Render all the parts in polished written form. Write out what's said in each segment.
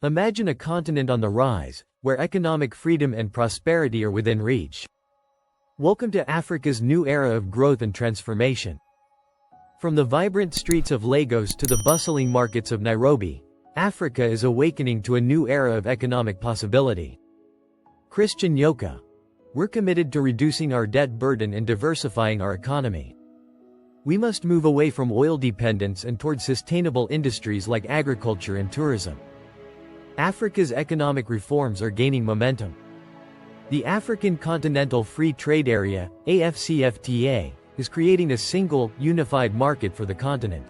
Imagine a continent on the rise, where economic freedom and prosperity are within reach. Welcome to Africa's new era of growth and transformation. From the vibrant streets of Lagos to the bustling markets of Nairobi, Africa is awakening to a new era of economic possibility. Christian Yoka. We're committed to reducing our debt burden and diversifying our economy. We must move away from oil dependence and toward sustainable industries like agriculture and tourism. Africa's economic reforms are gaining momentum. The African Continental Free Trade Area, AfCFTA, is creating a single, unified market for the continent.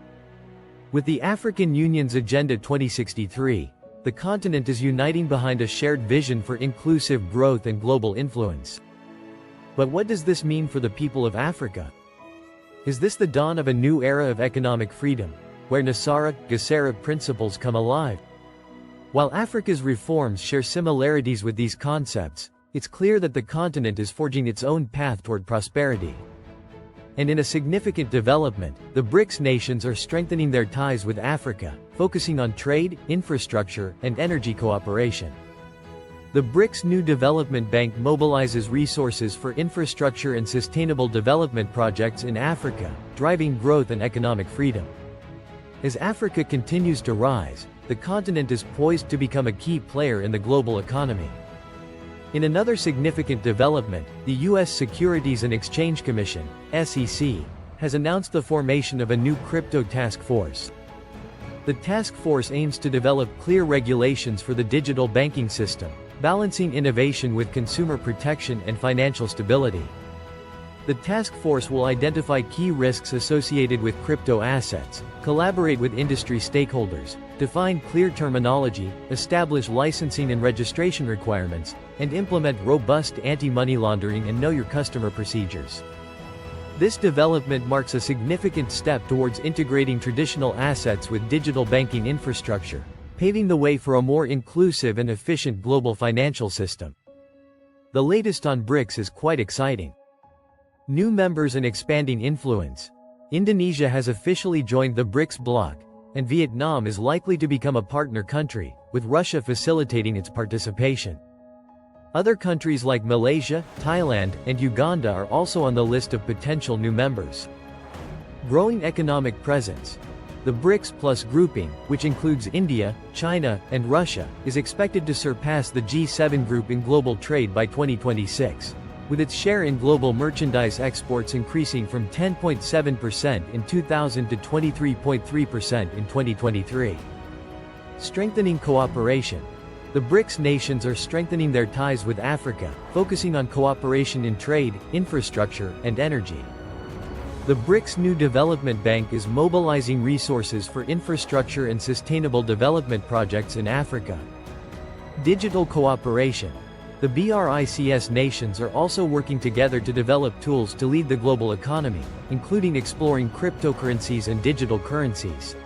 With the African Union's Agenda 2063, the continent is uniting behind a shared vision for inclusive growth and global influence. But what does this mean for the people of Africa? Is this the dawn of a new era of economic freedom, where Gesara principles come alive? While Africa's reforms share similarities with these concepts, it's clear that the continent is forging its own path toward prosperity. And in a significant development, the Brics nations are strengthening their ties with Africa, focusing on trade, infrastructure, and energy cooperation. The Brics New Development Bank mobilizes resources for infrastructure and sustainable development projects in Africa, driving growth and economic freedom. As Africa continues to rise, the continent is poised to become a key player in the global economy. In another significant development, the U.S. Securities and Exchange Commission, SEC, has announced the formation of a new crypto task force. The task force aims to develop clear regulations for the digital banking system, balancing innovation with consumer protection and financial stability. The task force will identify key risks associated with crypto assets, collaborate with industry stakeholders, define clear terminology, establish licensing and registration requirements, and implement robust anti-money laundering and know-your-customer procedures. This development marks a significant step towards integrating traditional assets with digital banking infrastructure, paving the way for a more inclusive and efficient global financial system. The latest on Brics is quite exciting. New members and expanding influence. Indonesia has officially joined the Brics bloc, and Vietnam is likely to become a partner country, with Russia facilitating its participation. Other countries like Malaysia, Thailand, and Uganda are also on the list of potential new members. Growing economic presence. The Brics Plus grouping, which includes India, China, and Russia, is expected to surpass the G7 group in global trade by 2026, with its share in global merchandise exports increasing from 10.7% in 2000 to 23.3% in 2023. Strengthening cooperation. The Brics nations are strengthening their ties with Africa, focusing on cooperation in trade, infrastructure, and energy. The Brics New Development Bank is mobilizing resources for infrastructure and sustainable development projects in Africa. Digital cooperation. The BRICS nations are also working together to develop tools to lead the global economy, including exploring cryptocurrencies and digital currencies.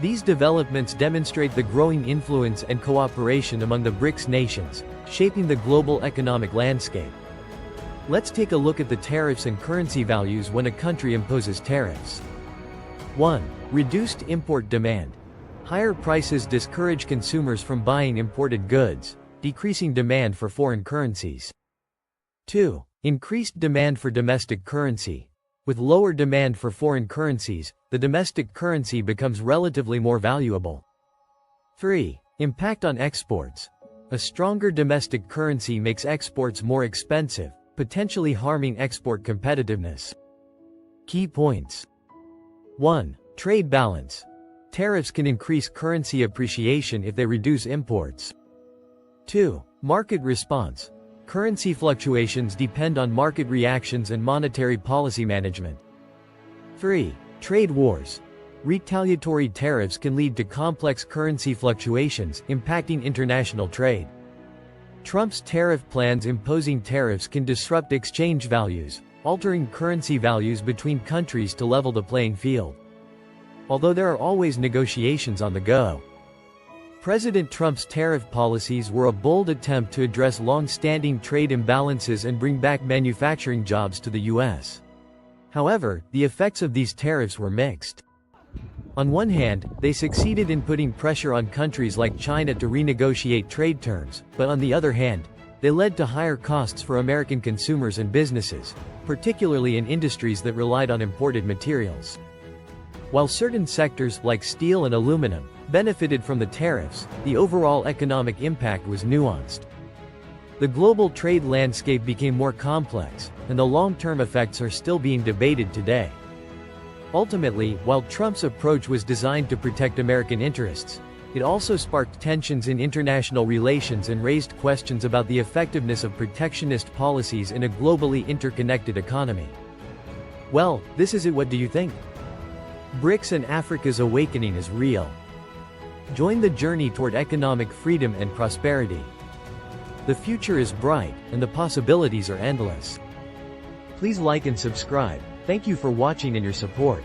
These developments demonstrate the growing influence and cooperation among the Brics nations, shaping the global economic landscape. Let's take a look at the tariffs and currency values when a country imposes tariffs. 1. Reduced import demand. Higher prices discourage consumers from buying imported goods, decreasing demand for foreign currencies. 2. Increased demand for domestic currency. With lower demand for foreign currencies, the domestic currency becomes relatively more valuable. 3. Impact on exports. A stronger domestic currency makes exports more expensive, potentially harming export competitiveness. Key points. 1. Trade balance. Tariffs can increase currency appreciation if they reduce imports. 2. Market response. Currency fluctuations depend on market reactions and monetary policy management. 3. Trade wars. Retaliatory tariffs can lead to complex currency fluctuations, impacting international trade. Trump's tariff plans imposing tariffs can disrupt exchange values, altering currency values between countries to level the playing field. Although there are always negotiations on the go. President Trump's tariff policies were a bold attempt to address long-standing trade imbalances and bring back manufacturing jobs to the U.S. However, the effects of these tariffs were mixed. On one hand, they succeeded in putting pressure on countries like China to renegotiate trade terms, but on the other hand, they led to higher costs for American consumers and businesses, particularly in industries that relied on imported materials. While certain sectors, like steel and aluminum, benefited from the tariffs, the overall economic impact was nuanced. The global trade landscape became more complex, and the long-term effects are still being debated today. Ultimately, while Trump's approach was designed to protect American interests, it also sparked tensions in international relations and raised questions about the effectiveness of protectionist policies in a globally interconnected economy. Well, this is it. What do you think? Brics and Africa's awakening is real. Join the journey toward economic freedom and prosperity. The future is bright, and the possibilities are endless. Please like and subscribe. Thank you for watching and your support.